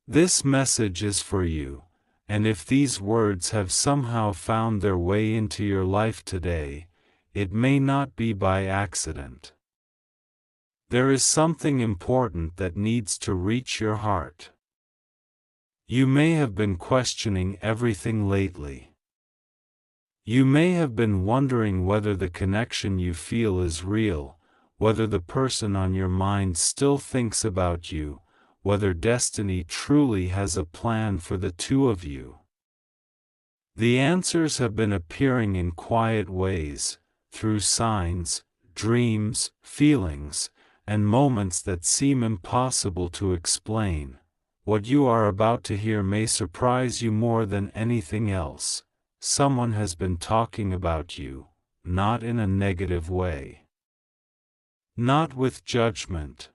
This message is for you, and if these words have somehow found their way into your life today, it may not be by accident. There is something important that needs to reach your heart. You may have been questioning everything lately. You may have been wondering whether the connection you feel is real, whether the person on your mind still thinks about you, whether destiny truly has a plan for the two of you. The answers have been appearing in quiet ways, through signs, dreams, feelings, and moments that seem impossible to explain. What you are about to hear may surprise you more than anything else. Someone has been talking about you, not in a negative way. Not with judgment.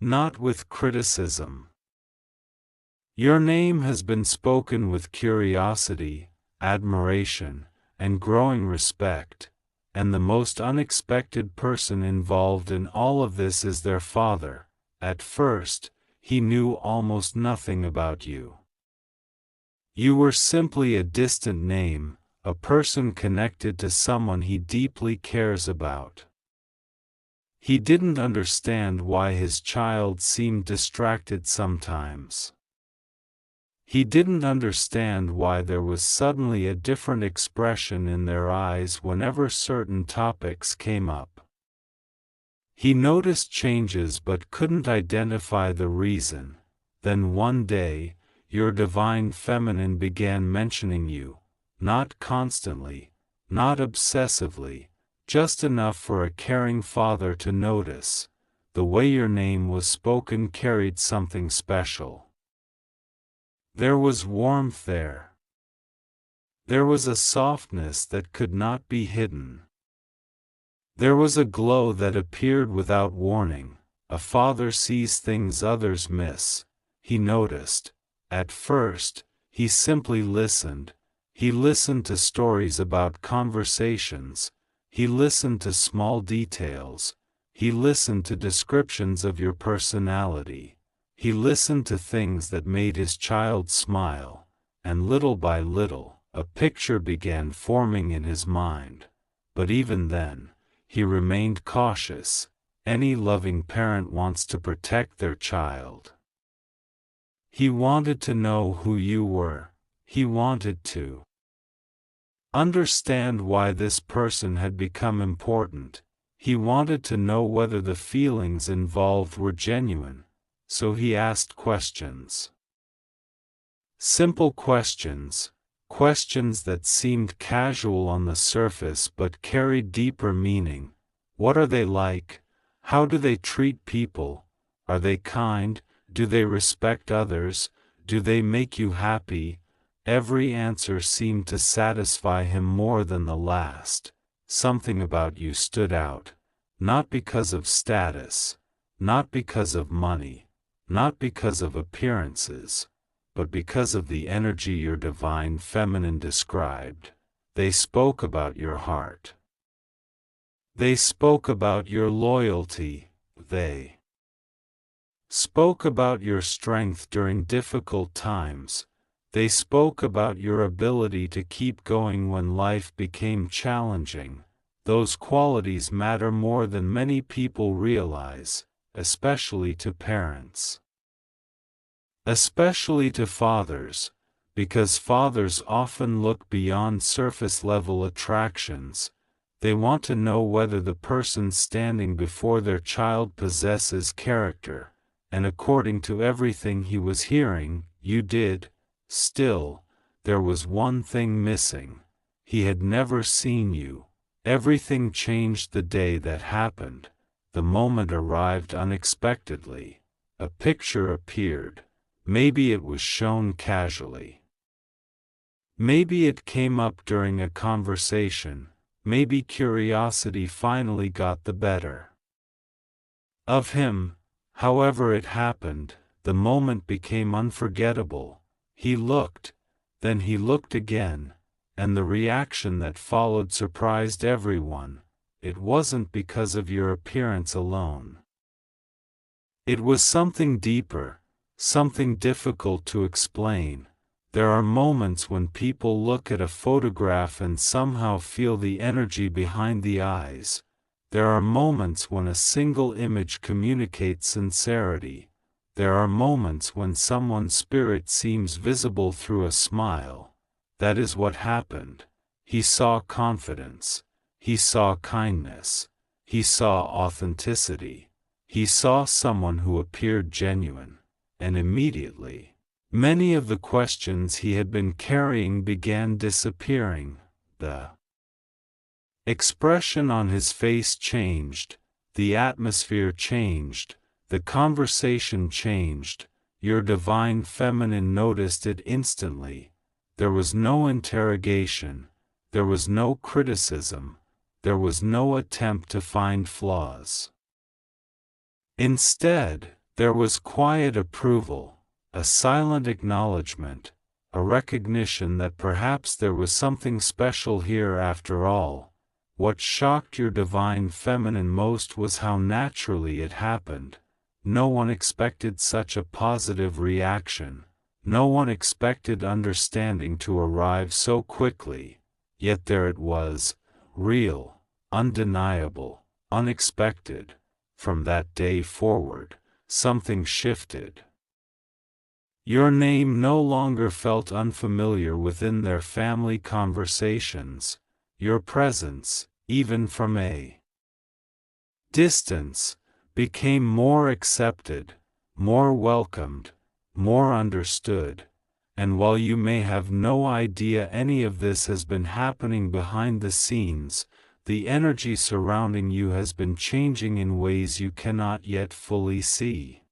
Not with criticism. Your name has been spoken with curiosity, admiration, and growing respect, and the most unexpected person involved in all of this is their father. At first, he knew almost nothing about you. You were simply a distant name, a person connected to someone he deeply cares about. He didn't understand why his child seemed distracted sometimes. He didn't understand why there was suddenly a different expression in their eyes whenever certain topics came up. He noticed changes but couldn't identify the reason. Then one day, your divine feminine began mentioning you, not constantly, not obsessively, just enough for a caring father to notice. The way your name was spoken carried something special. There was warmth there. There was a softness that could not be hidden. There was a glow that appeared without warning. A father sees things others miss. He noticed. At first, he simply listened. He listened to stories about conversations. He listened to small details. He listened to descriptions of your personality. He listened to things that made his child smile, and little by little, a picture began forming in his mind. But even then, he remained cautious. Any loving parent wants to protect their child. He wanted to know who you were. He wanted to understand why this person had become important. He wanted to know whether the feelings involved were genuine, so he asked questions. Simple questions, questions that seemed casual on the surface but carried deeper meaning. What are they like? How do they treat people? Are they kind? Do they respect others? Do they make you happy? Every answer seemed to satisfy him more than the last. Something about you stood out, not because of status, not because of money, not because of appearances, but because of the energy your divine feminine described. They spoke about your heart. They spoke about your loyalty. They spoke about your strength during difficult times. They spoke about your ability to keep going when life became challenging. Those qualities matter more than many people realize, especially to parents. Especially to fathers, because fathers often look beyond surface-level attractions. They want to know whether the person standing before their child possesses character, and according to everything he was hearing, you did. Still, there was one thing missing. He had never seen you. Everything changed the day that happened. The moment arrived unexpectedly. A picture appeared. Maybe it was shown casually. Maybe it came up during a conversation. Maybe curiosity finally got the better of him. However it happened, the moment became unforgettable. He looked, then he looked again, and the reaction that followed surprised everyone. It wasn't because of your appearance alone. It was something deeper, something difficult to explain. There are moments when people look at a photograph and somehow feel the energy behind the eyes. There are moments when a single image communicates sincerity. There are moments when someone's spirit seems visible through a smile. That is what happened. He saw confidence. He saw kindness. He saw authenticity. He saw someone who appeared genuine. And immediately, many of the questions he had been carrying began disappearing. The expression on his face changed. The atmosphere changed. The conversation changed. Your divine feminine noticed it instantly. There was no interrogation. There was no criticism. There was no attempt to find flaws. Instead, there was quiet approval, a silent acknowledgement, a recognition that perhaps there was something special here after all. What shocked your divine feminine most was how naturally it happened. No one expected such a positive reaction. No one expected understanding to arrive so quickly. Yet there it was, real, undeniable, unexpected. From that day forward, something shifted. Your name no longer felt unfamiliar within their family conversations. Your presence, even from a distance, became more accepted, more welcomed, more understood. And while you may have no idea any of this has been happening behind the scenes, the energy surrounding you has been changing in ways you cannot yet fully see.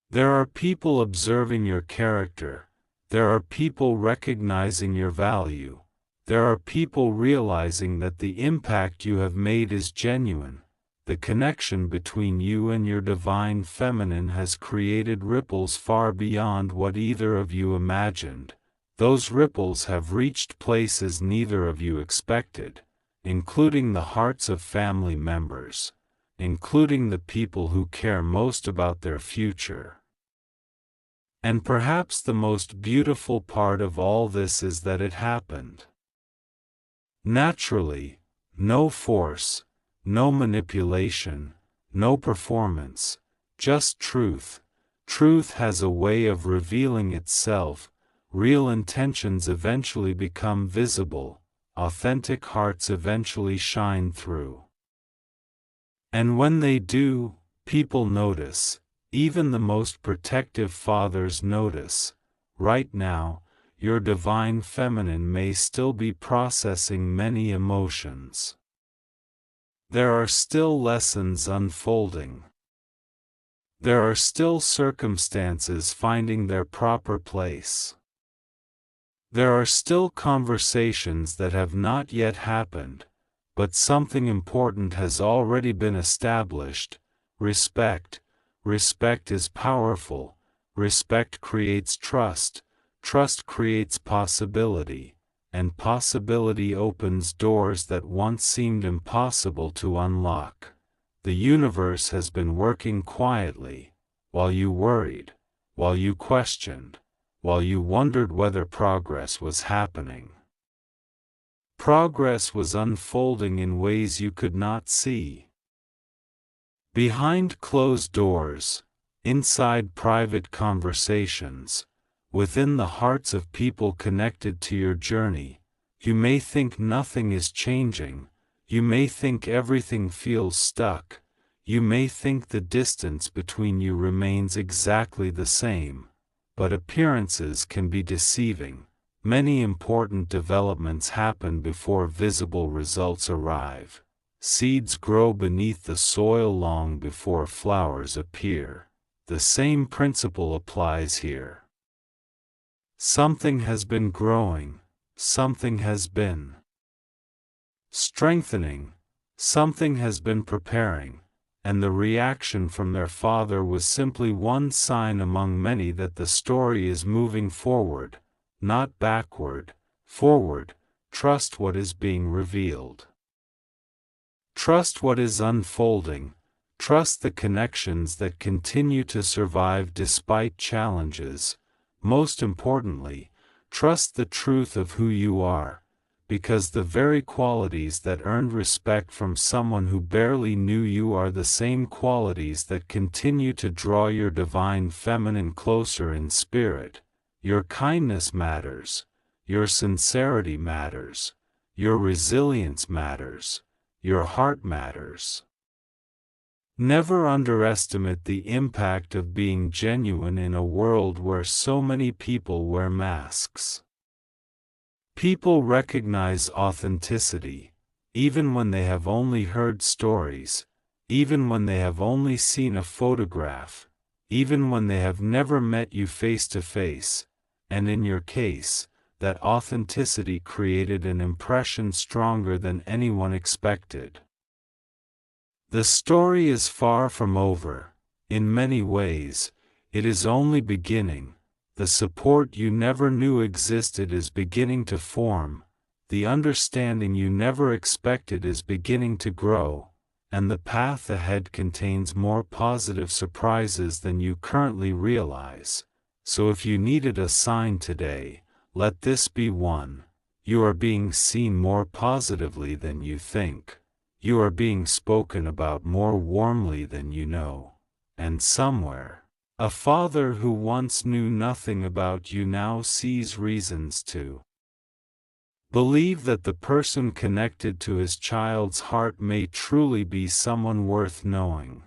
There are people observing your character. There are people recognizing your value. There are people realizing that the impact you have made is genuine. The connection between you and your divine feminine has created ripples far beyond what either of you imagined. Those ripples have reached places neither of you expected, including the hearts of family members, including the people who care most about their future. And perhaps the most beautiful part of all this is that it happened naturally, no force, no manipulation, no performance, just truth. Truth has a way of revealing itself. Real intentions eventually become visible. Authentic hearts eventually shine through. And when they do, people notice. Even the most protective fathers notice. Right now, your divine feminine may still be processing many emotions. There are still lessons unfolding. There are still circumstances finding their proper place. There are still conversations that have not yet happened, but something important has already been established. Respect. Respect is powerful. Respect creates trust. Trust creates possibility. And possibility opens doors that once seemed impossible to unlock. The universe has been working quietly, while you worried, while you questioned, while you wondered whether progress was happening. Progress was unfolding in ways you could not see. Behind closed doors, inside private conversations, within the hearts of people connected to your journey, you may think nothing is changing. You may think everything feels stuck. You may think the distance between you remains exactly the same. But appearances can be deceiving. Many important developments happen before visible results arrive. Seeds grow beneath the soil long before flowers appear. The same principle applies here. Something has been growing. Something has been strengthening. Something has been preparing. And the reaction from their father was simply one sign among many that the story is moving forward, not backward, forward. Trust what is being revealed. Trust what is unfolding. Trust the connections that continue to survive despite challenges. Most importantly, trust the truth of who you are, because the very qualities that earned respect from someone who barely knew you are the same qualities that continue to draw your divine feminine closer in spirit. Your kindness matters, your sincerity matters, your resilience matters, your heart matters. Never underestimate the impact of being genuine in a world where so many people wear masks. People recognize authenticity, even when they have only heard stories, even when they have only seen a photograph, even when they have never met you face to face, and in your case, that authenticity created an impression stronger than anyone expected. The story is far from over. In many ways, it is only beginning. The support you never knew existed is beginning to form, the understanding you never expected is beginning to grow, and the path ahead contains more positive surprises than you currently realize. So if you needed a sign today, let this be one. You are being seen more positively than you think. You are being spoken about more warmly than you know. And somewhere, a father who once knew nothing about you now sees reasons to believe that the person connected to his child's heart may truly be someone worth knowing.